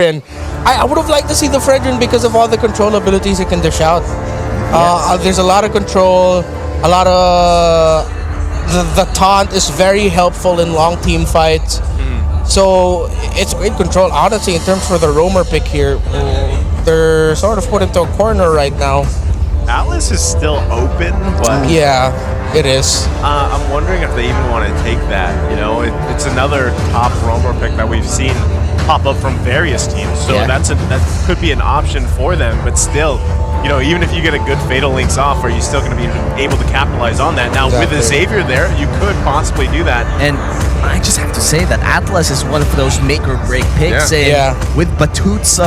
And I would have liked to see the Fredrin because of all the control abilities it can dish out. There's a lot of control, a lot of... The taunt is very helpful in long team fights. So it's great control. Honestly, in terms for the roamer pick here, they're sort of put into a corner right now. Atlas is still open, but yeah, it is. I'm wondering if they even want to take that. You know, it's another top roamer pick that we've seen pop up from various teams. So that could be an option for them. But still, you know, even if you get a good Fatal Links off, are you still going to be able to capitalize on that? Now, with a Savior there, you could possibly do that. And I just have to say that Atlas is one of those make or break picks. With Batut's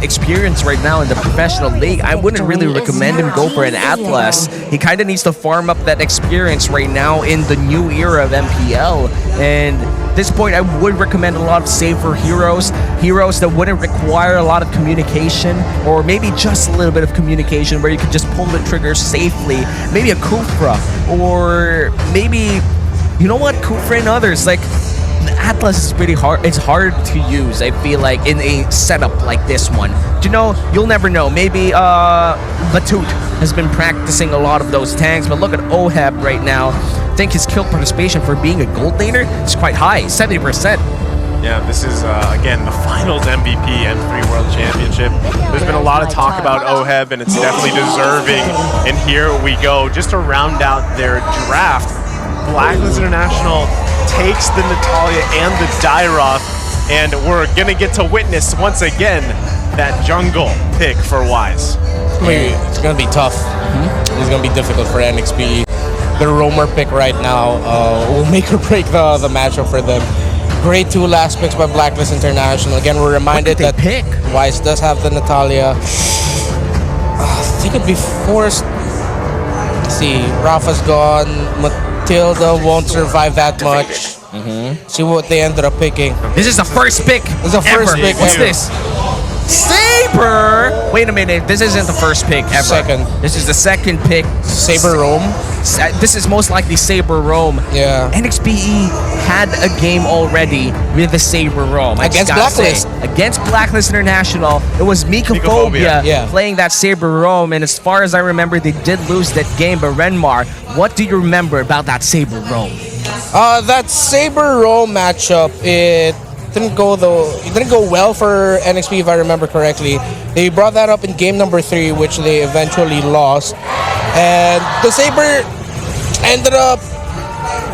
experience right now in the professional league, I wouldn't really recommend him go for an Atlas. He kind of needs to farm up that experience right now in the new era of MPL. And at this point, I would recommend a lot of safer heroes that wouldn't require a lot of communication, or maybe just a little bit of communication where you could just pull the trigger safely. Maybe a Kufra, or maybe, you know what, Kufra and others. Like, the Atlas is pretty hard. It's hard to use, I feel like, in a setup like this one. You know, you'll never know. Maybe Batut has been practicing a lot of those tanks, but look at Oheb right now. I think his kill participation for being a gold laner is quite high, 70%. Yeah, this is, again, the finals MVP M3 World Championship. There's been a lot of talk about Oheb, and it's definitely deserving. And here we go. Just to round out their draft, Blacklist International takes the Natalia and the Dairoth, and we're going to get to witness, once again, that jungle pick for Wise. It's going to be tough. It's going to be difficult for NXPE. The roamer pick right now will make or break the matchup for them. Great two last picks by Blacklist International. Again, we're reminded that Wise does have the Natalia. I think it'd be forced. Let's see, Rafa's gone. Matilda won't survive that much. See what they ended up picking. This is the first pick. This is the first pick. What's this? Saber! Wait a minute, this isn't the first pick ever. Second. This is the second pick. Saber Roam? This is most likely Saber Roam. Yeah. NXPE had a game already with the Saber Roam. Against Blacklist. Against Blacklist International. It was Mikophobia playing that Saber Roam, and as far as I remember, they did lose that game. But Renmar, what do you remember about that Saber Roam? That Saber Roam matchup, it didn't go well for NXP, if I remember correctly. They brought that up in game number 3, which they eventually lost. And the Saber ended up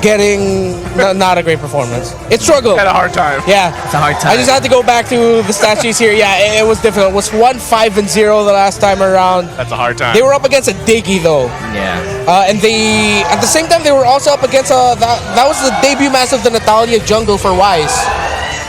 getting not a great performance. It struggled. Had a hard time. Yeah. It's a hard time. I just had to go back to the stat sheets here. Yeah, it was difficult. It was 1-5-0 the last time around. That's a hard time. They were up against a Diggy, though. Yeah. And they, at the same time, they were also up against that was the debut match of the Natalia jungle for Wise.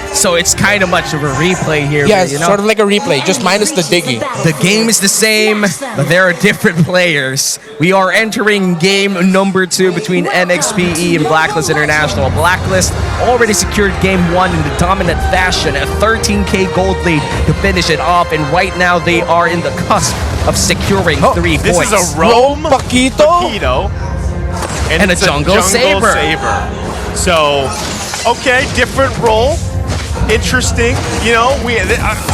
So it's kind of much of a replay here. Yeah, you know? sort of like a replay, just minus the Diggy. The game is the same, but there are different players. We are entering game number 2 between NXPE and Blacklist International. Blacklist already secured game 1 in the dominant fashion, a 13k gold lead to finish it off, and right now they are in the cusp of securing 3 points. This is a Roam Paquito and a Jungle Saber. So, okay, different role. Interesting, you know.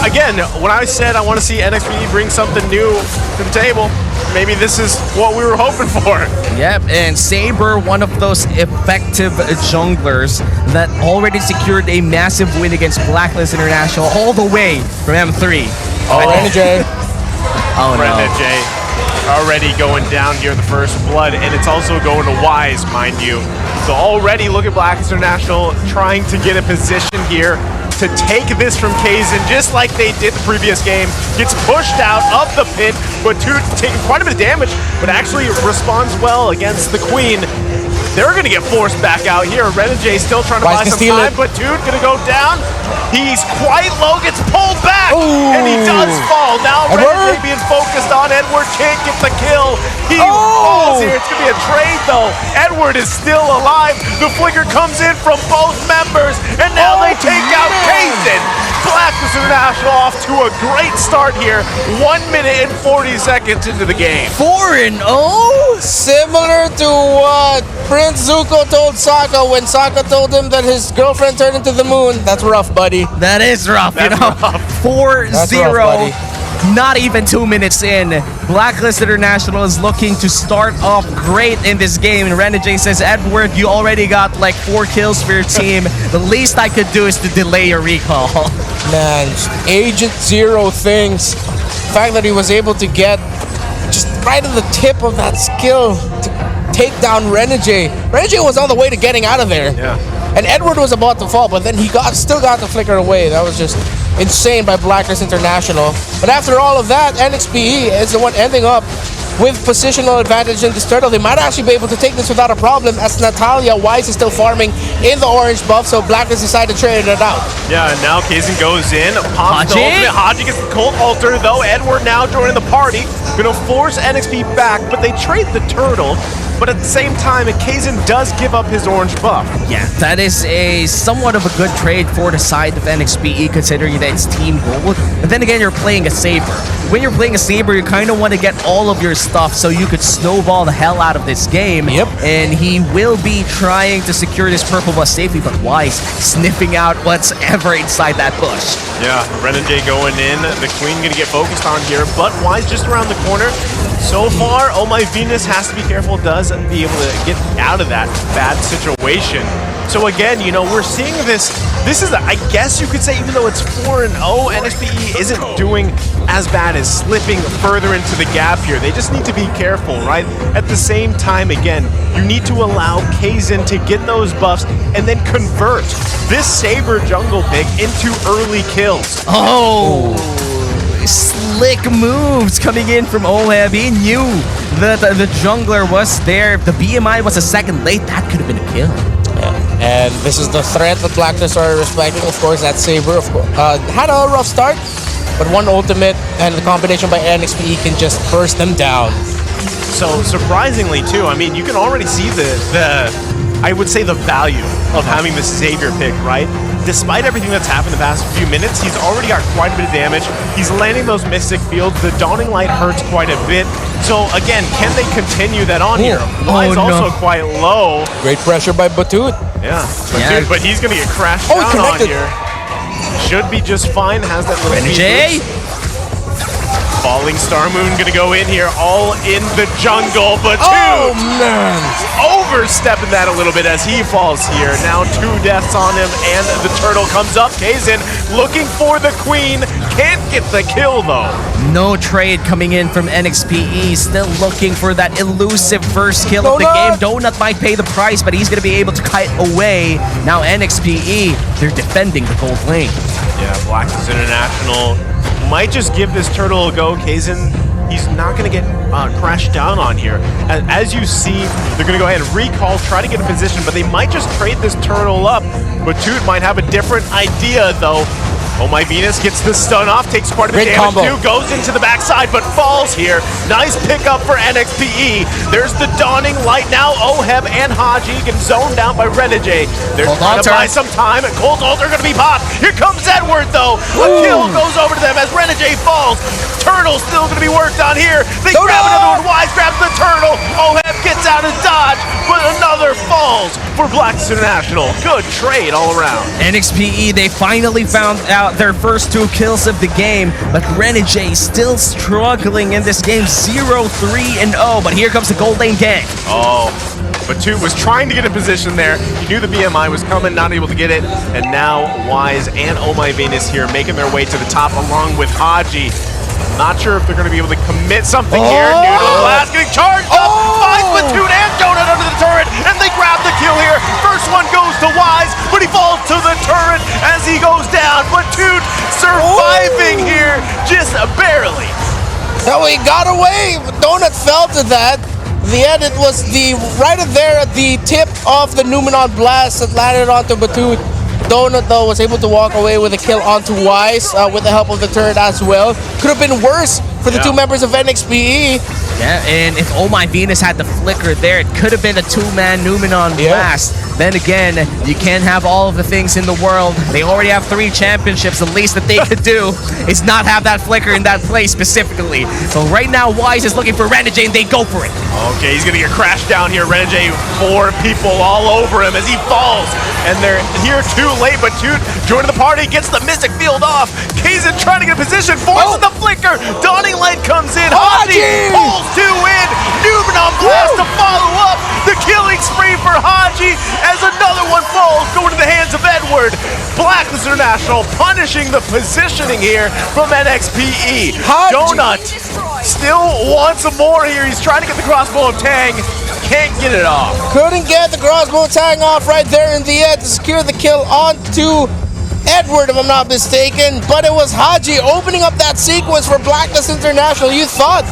Again, when I said I want to see NXPE bring something new to the table, maybe this is what we were hoping for. Yep, and Saber, one of those effective junglers that already secured a massive win against Blacklist International all the way from M3. Renegade. Oh no. Renegade already going down here in the first blood, and it's also going to Wise, mind you. So already look at Blacklist International trying to get a position here to take this from Kaizen, just like they did the previous game. Gets pushed out of the pit, but taking quite a bit of damage, but actually responds well against the Queen. They're going to get forced back out here. Renegade still trying to buy some time, but Dude going to go down. He's quite low, gets pulled back, and he does fall. Now Renegade being focused on Edward, can't get the kill. He falls here. It's going to be a trade, though. Edward is still alive. The flicker comes in from both members, and now they take out Kaizen. Blacklist International off to a great start here. 1 minute and 40 seconds into the game. 4-0? Similar to what Prince Zuko told Sokka when Sokka told him that his girlfriend turned into the moon. That's rough, buddy. That is rough, That's you know. rough. 4-0. That's rough, buddy. Not even 2 minutes in. Blacklist International is looking to start off great in this game. And Renegade says, Edward, you already got like 4 kills for your team. The least I could do is to delay your recall. Man, Agent Zero things. The fact that he was able to get just right at the tip of that skill to take down Renegade. Renegade was on the way to getting out of there. Yeah. And Edward was about to fall, but then he still got the flicker away. That was just insane by Blacklist International. But after all of that, NXPE is the one ending up with positional advantage in this turtle. They might actually be able to take this without a problem, as Natalia Wise is still farming in the orange buff, so Blacklist decided to trade it out. Yeah, and now Kazin goes in, pops the Haji? ultimate. Haji gets the cold altar, though. Edward now joining the party. Gonna force NXP back, but they trade the turtle. But at the same time, Kazin does give up his orange buff. Yeah, that is a somewhat of a good trade for the side of NXPE, considering that it's team gold. But then again, you're playing a Saber. When you're playing a Saber, you kind of want to get all of your stuff so you could snowball the hell out of this game. Yep. And he will be trying to secure this purple buff safely, but Wise sniffing out what's ever inside that bush. Yeah, Renegade going in. The Queen gonna get focused on here, but Wise just around the corner. So far, Oh My Venus has to be careful, does be able to get out of that bad situation. So again, you know, we're seeing this. This is, I guess you could say, even though it's 4-0, NXPE isn't doing as bad as slipping further into the gap here. They just need to be careful, right? At the same time, again, you need to allow Kazin to get those buffs and then convert this Saber jungle pick into early kills. Oh! Slick moves coming in from Oheb. He knew that the jungler was there. If the BMI was a second late, that could have been a kill. And this is the threat that Blacklist are respecting. Of course, that Saber had a rough start, but one ultimate and the combination by NXPE can just burst them down. So surprisingly too, I mean, you can already see the I would say the value of having this Savior pick, right? Despite everything that's happened the past few minutes, he's already got quite a bit of damage. He's landing those Mystic Fields. The Dawning Light hurts quite a bit. So again, can they continue that on here? Wise also quite low. Great pressure by Batut. Yeah, Yeah. but he's gonna get crashed Oh, he down on connected. here. Should be just fine. Has that little Jay? Falling Star Moon gonna go in here, all in the jungle, but Oh, man. overstepping that a little bit as he falls here. Now 2 deaths on him, and the turtle comes up. Kazin looking for the Queen, can't get the kill though. No trade coming in from NXPE. Still looking for that elusive first kill of the game. Donut might pay the price, but he's going to be able to kite away. Now NXPE, they're defending the gold lane. Yeah, Blacklist International might just give this turtle a go. Kazin, he's not going to get crashed down on here. As you see, they're going to go ahead and recall, try to get a position, but they might just trade this turtle up. Batut might have a different idea, though. Oh My Venus gets the stun off, takes quite a bit of damage too, goes into the backside, but falls here. Nice pickup for NXPE. There's the Dawning Light now. Oheb and Haji get zoned out by Renegade. They're trying to buy some time. Cold Altar gonna be popped. Here comes Edward though. A kill goes over to them as Renegade falls. Turtle's still gonna be worked on here. They grab another one. Wise grabs the turtle. Oheb gets out of dodge, but another falls for Blacklist International. Good trade all around. NXPE, they finally found out their first 2 kills of the game, but Renegade still struggling in this game, 0-3-0, but here comes the gold lane gang. Oh, Batut was trying to get a position there. He knew the BMI was coming, not able to get it, and now Wise and Oh My Venus here making their way to the top along with Haji. Not sure if they're going to be able to commit something here. Noodle Blast getting charged up, finds Batut and Donut under the turret, and they grab the kill here. First one goes to Wise, but he falls to the turret as he goes down. Batut surviving here, just barely. No, he got away. Donut fell to that. In the end, it was right there at the tip of the Numenon Blast that landed onto Batut. Donut, though, was able to walk away with a kill onto Wise with the help of the turret as well. Could have been worse for the two members of NXPE. Yeah, and if Oh My Venus had the flicker there, it could have been a two-man Numenon blast. Then again, you can't have all of the things in the world. They already have 3 championships. The least that they could do is not have that flicker in that place specifically. So right now, Wise is looking for Renegade, and they go for it. Okay, he's gonna get crashed down here. Renegade, 4 people all over him as he falls. And they're here too late, but Toot joining the party, gets the Mystic Field off. Kazin trying to get a position, forces the flicker. Dawning Light comes in. Haji pulls 2 in. Numenon Blast to follow up. The killing spree for Haji as another one falls, going to the hands of Edward. Blacklist International punishing the positioning here from NXPE. Donut still wants some more here. He's trying to get the crossbow of Tang. Can't get it off. Couldn't get the crossbow Tang off right there in the end to secure the kill onto Edward, if I'm not mistaken. But it was Haji opening up that sequence for Blacklist International. You thought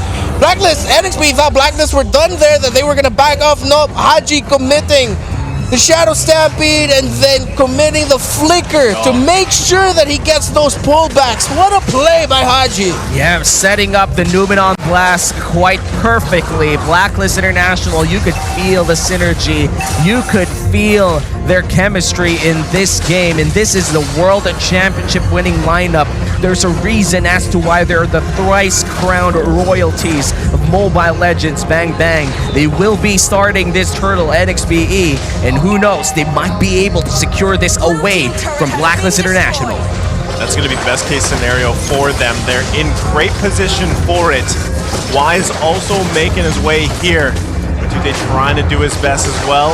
NXP thought Blacklist were done there, that they were going to back off. Nope, Haji committing the Shadow Stampede and then committing the flicker to make sure that he gets those pullbacks. What a play by Haji. Yeah, setting up the Numenon Blast quite perfectly. Blacklist International, you could feel the synergy. You could feel their chemistry in this game, and this is the World Championship winning lineup. There's a reason as to why they're the thrice crowned royalties of Mobile Legends. Bang Bang. They will be starting this turtle NXPE, and who knows, they might be able to secure this away from Blacklist International. That's going to be the best case scenario for them. They're in great position for it. Wise also making his way here. Dude, trying to do his best as well.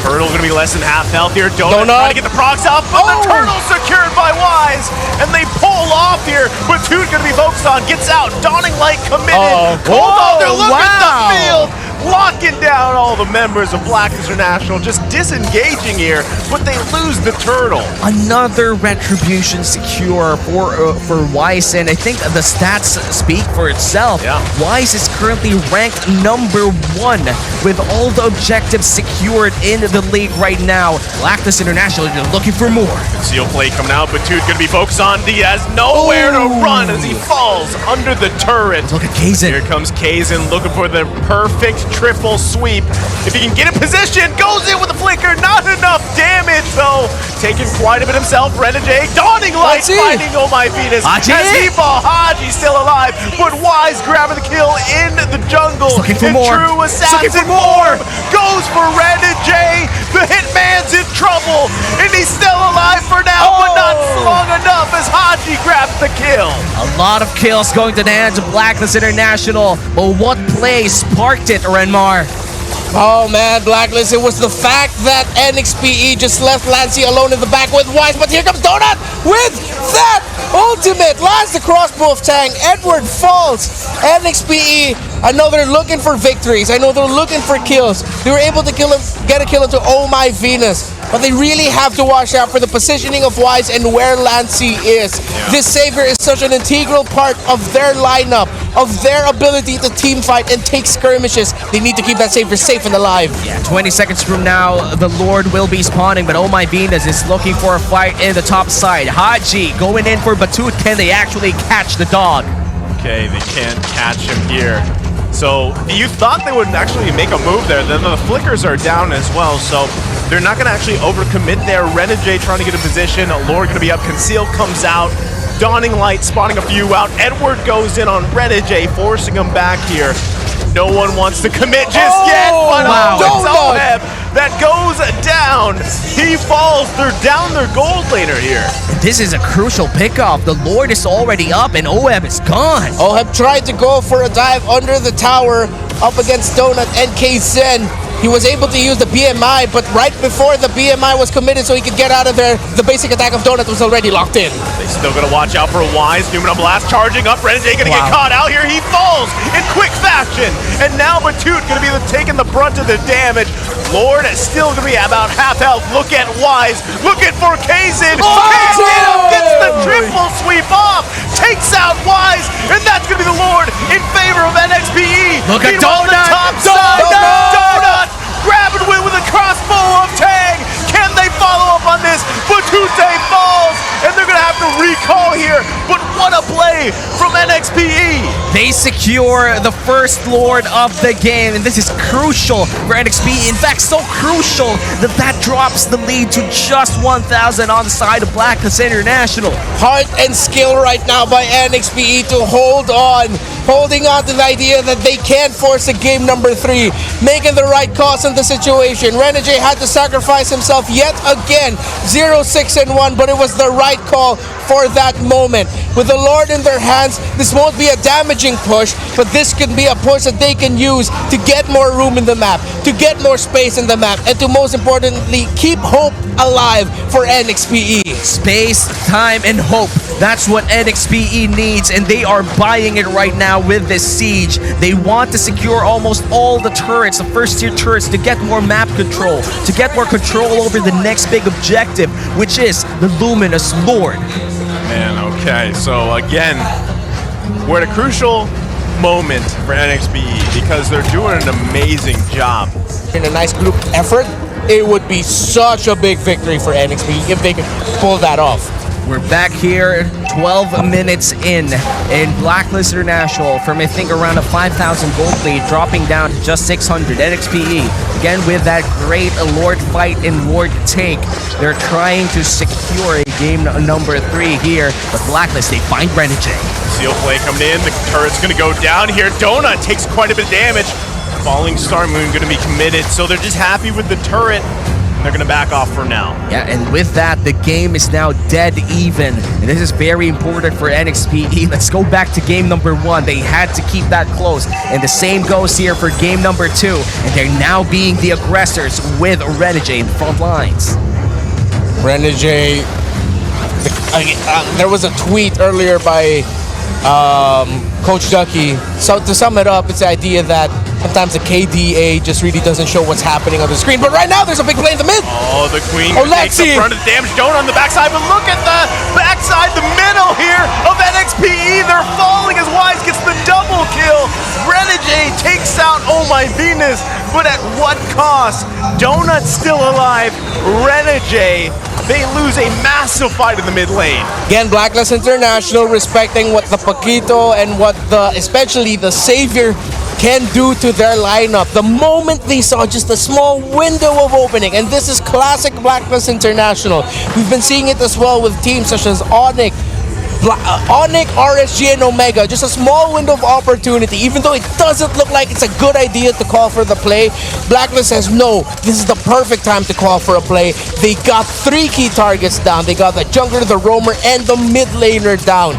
Turtle going to be less than half health here. Donut trying to get the procs off, but the Turtle secured by Wise, and they pull off here. But Toot going to be focused on, gets out. Dawning Light committed. Cold on there, look at the field. Locking down all the members of Blacklist International, just disengaging here, but they lose the Turtle. Another retribution secure for Wise, and I think the stats speak for itself. Yeah. Wise is currently ranked #1 with all the objectives secured in the league right now. Blacklist International is looking for more. Seal play coming out, but Toot gonna be focused on Diaz. Nowhere to run as he falls under the turret. Look at Kazin. Here comes Kazin looking for the perfect triple sweep. If he can get in position, goes in with a flicker. Not enough damage though. Taking quite a bit himself. Renegade, Dawning Light finding Oh My Venus. Haji. As he falls, Haji still alive, but Wise grabbing the kill in the jungle. He's looking for in more. true assassin form. Goes for Renegade. The Hitman's in trouble, and he's still alive for now, but not long enough as Haji grabs the kill. A lot of kills going to the hands of Blacklist International, but what play sparked it, Renmar? Oh man, Blacklist, it was the fact that NXPE just left Lancey alone in the back with Wise, but here comes Donut with that ultimate. Lands the crossbow of Tang. Edward falls. NXPE, I know they're looking for victories. I know they're looking for kills. They were able to get a kill into Oh My Venus, but they really have to watch out for the positioning of Wise and where Lancey is. Yeah. This Saber is such an integral part of their lineup, of their ability to team fight and take skirmishes. They need to keep that Saber safe and alive. Yeah, 20 seconds from now, the Lord will be spawning, but Oh My Venus is looking for a fight in the top side. Haji going in for Batut. Can they actually catch the dog? Okay, they can't catch him here. So you thought they would actually make a move there. Then the flickers are down as well, so they're not going to actually overcommit there. Renegade trying to get a position. Lord going to be up. Conceal comes out. Dawning Light spawning a few out. Edward goes in on Renegade, forcing him back here. No one wants to commit just yet, but it's Oheb that goes down. He falls. They're down their gold laner here. This is a crucial pickoff. The Lord is already up and Oheb is gone. Oheb tried to go for a dive under the tower up against Donut and Kzen. He was able to use the BMI, but right before the BMI was committed so he could get out of there, the basic attack of Donut was already locked in. They still gonna watch out for Wise. Numenon Blast charging up. Renegade gonna get caught out here. He falls in quick fashion. And now Batut gonna be taking the brunt of the damage. Lord is still gonna be about half health. Look at Wise. Looking for Kazin. Kazin gets the triple sweep off. Takes out Wise. And that's gonna be the Lord in favor of NXPE. Look at Meanwhile, Donut. the top side. Donut. Grabbing away with a crossbow of Tang. Can they follow up on this? Batute falls, and they're going to have to recall here. But what a play from NXPE. They secure the first Lord of the game, and this is crucial for NXPE. In fact, so crucial that drops the lead to just 1,000 on the side of Blacklist International. Heart and skill right now by NXPE to holding on to the idea that they can't force a game number 3, making the right calls in the situation. Renegade had to sacrifice himself yet again, 0-6-1, but it was the right call for that moment. With the Lord in their hands, this won't be a damaging push, but this can be a push that they can use to get more room in the map, to get more space in the map, and to most importantly, keep hope alive for NXPE. Space, time, and hope. That's what NXPE needs, and they are buying it right now with this siege. They want to secure almost all the turrets, the first-tier turrets, to get more map control, to get more control over the next big objective, which is the Luminous Lord. Man, okay, so again, we're at a crucial moment for NXPE because they're doing an amazing job. In a nice group effort, it would be such a big victory for NXPE if they could pull that off. We're back here 12 minutes in Blacklist International from I think around a 5,000 gold lead, dropping down to just 600. NXPE, again with that great Lord fight and Lord take, they're trying to secure a game number 3 here, but Blacklist, they find Renegade. Seal play coming in, the turret's gonna go down here. Donut takes quite a bit of damage. Falling Star Moon gonna be committed, so they're just happy with the turret. They're going to back off for now. Yeah, and with that, the game is now dead even. And this is very important for NXPE. Let's go back to game number 1. They had to keep that close. And the same goes here for game number 2. And they're now being the aggressors with Renegade in the front lines. Renegade, there was a tweet earlier by Coach Ducky. So to sum it up, it's the idea that sometimes the KDA just really doesn't show what's happening on the screen. But right now, there's a big play in the mid. Oh, the Queen takes the front of the damage. Donut on the backside, but look at the backside, the middle here of NXPE. They're falling as Wise gets the double kill. Renegade takes out Oh My Venus, but at what cost? Donut still alive. Renegade, they lose a massive fight in the mid lane. Again, Blacklist International respecting what the Paquito and what especially the Savior can do to their lineup. The moment they saw just a small window of opening, and this is classic Blacklist International. We've been seeing it as well with teams such as Onyx, RSG, and Omega. Just a small window of opportunity. Even though it doesn't look like it's a good idea to call for the play, Blacklist says, no, this is the perfect time to call for a play. They got 3 key targets down. They got the jungler, the roamer, and the mid laner down.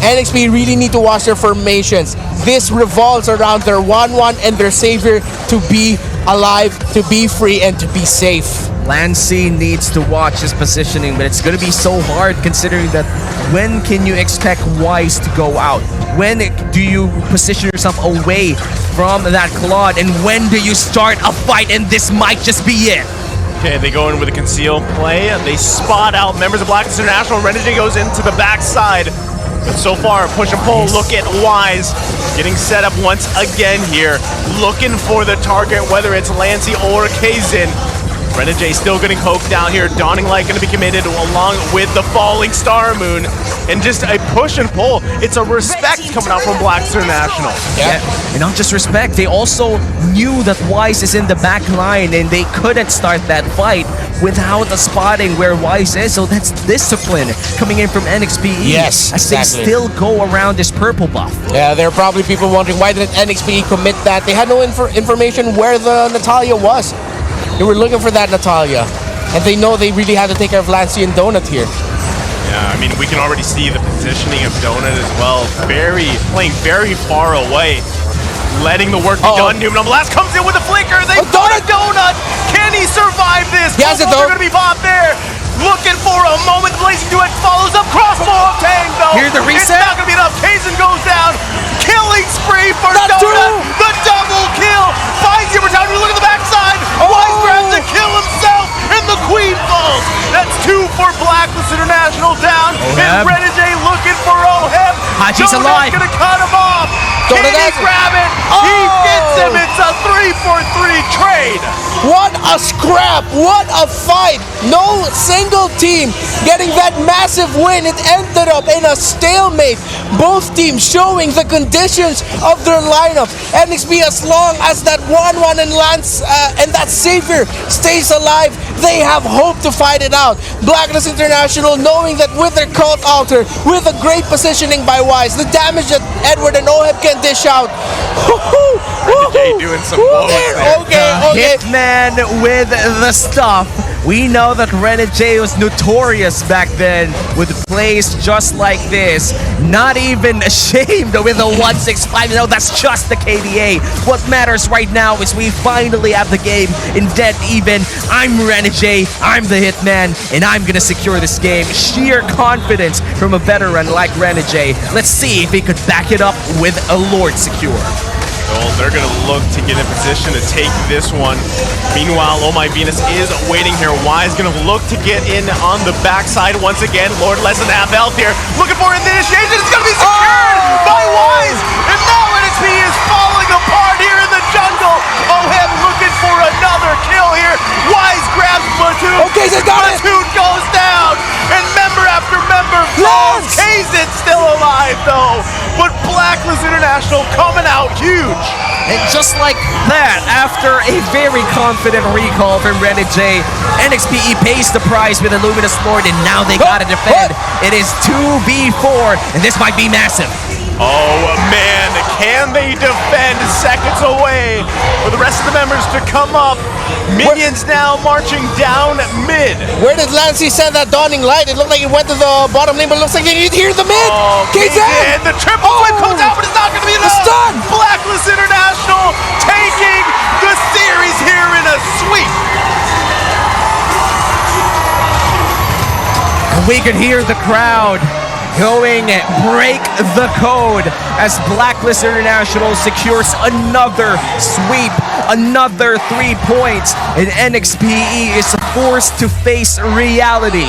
NXP really need to watch their formations. This revolves around their 1-1 and their Savior to be alive, to be free, and to be safe. Lancy needs to watch his positioning, but it's going to be so hard considering that when can you expect Wise to go out? When do you position yourself away from that Claude? And when do you start a fight? And this might just be it. Okay, they go in with a conceal play. They spot out members of Blacklist International. Renegade goes into the backside. But so far, push and pull, look at Wise getting set up once again here, looking for the target, whether it's Lancy or Kazin. Renegade still getting poked down here. Dawning Light going to be committed along with the Falling Star Moon. And just a push and pull. It's a respect coming out from Blacklist International. Yeah, and not just respect, they also knew that Wise is in the back line and they couldn't start that fight without a spotting where Wise is. So that's discipline coming in from NXPE. Yes, as exactly. They still go around this purple buff. Yeah, there are probably people wondering why didn't NXPE commit that. They had no information where the Natalia was. They were looking for that Natalia, and they know they really had to take care of Lancy and Donut here. Yeah, I mean, we can already see the positioning of Donut as well. Playing very far away, letting the work be done. Newman on the last comes in with a flicker. They Donut! Can he survive this? Yes, they're going to be popped there. Looking for a moment. Blazing Duet follows up. Crossbow of Tang, though. Here's the reset. It's not going to be enough. Kazin goes down. Killing spree for Donut. The double kill. Finds the opportunity. Look at the backside. Wise grabs to kill himself. And the Queen falls. That's 2 for Blacklist International down. And Renegade looking for Oheb. Haji's alive. Going to cut him off. Can he grab it? He gets him. It's a 3-for-3 trade. What a scrap! What a fight! No single team getting that massive win. It ended up in a stalemate. Both teams showing the conditions of their lineup. NXPE, as long as that 1-1 and Lance and that Saber stays alive, they have hope to fight it out. Blacklist International, knowing that with their cult altar, with a great positioning by Wise, the damage that Edward and Oheb can dish out. Renegade doing some blows there. Okay. Hitman with the stuff. We know that Renegade was notorious back then with plays just like this. Not even ashamed with a 165. No, that's just the KDA. What matters right now is we finally have the game in dead even. I'm Renegade, I'm the Hitman, and I'm gonna secure this game. Sheer confidence from a veteran like Renegade. Let's see if he could back it up with a Lord secure. Well, they're going to look to get in position to take this one. Meanwhile, Oh My Venus is waiting here. Wise going to look to get in on the backside once again. Lord less than half health here. Looking for an initiation. It's going to be secured by Wise. And now NXPE is falling apart here in the jungle. Oheb looking for another kill here. Wise grabs Platoon. Okay, they got it. Platoon goes down. And member after member falls. Kazin still alive though. But Blacklist International coming out huge. And just like that, after a very confident recall from Renegade, NXPE pays the price with a Luminous Lord, and now they gotta defend. It is 2v4, and this might be massive. Oh man, can they defend? Seconds away for the rest of the members to come up. Minions now marching down mid. Where did Lancey send that dawning light? It looked like it went to the bottom lane, but it looks like you need to hear the mid. Oh, Kazin! the triple flip comes out, but it's not going to be enough. Stun! Blacklist International taking the series here in a sweep. We could hear the crowd going break the code as Blacklist International secures another sweep, another 3 points, and NXPE is forced to face reality.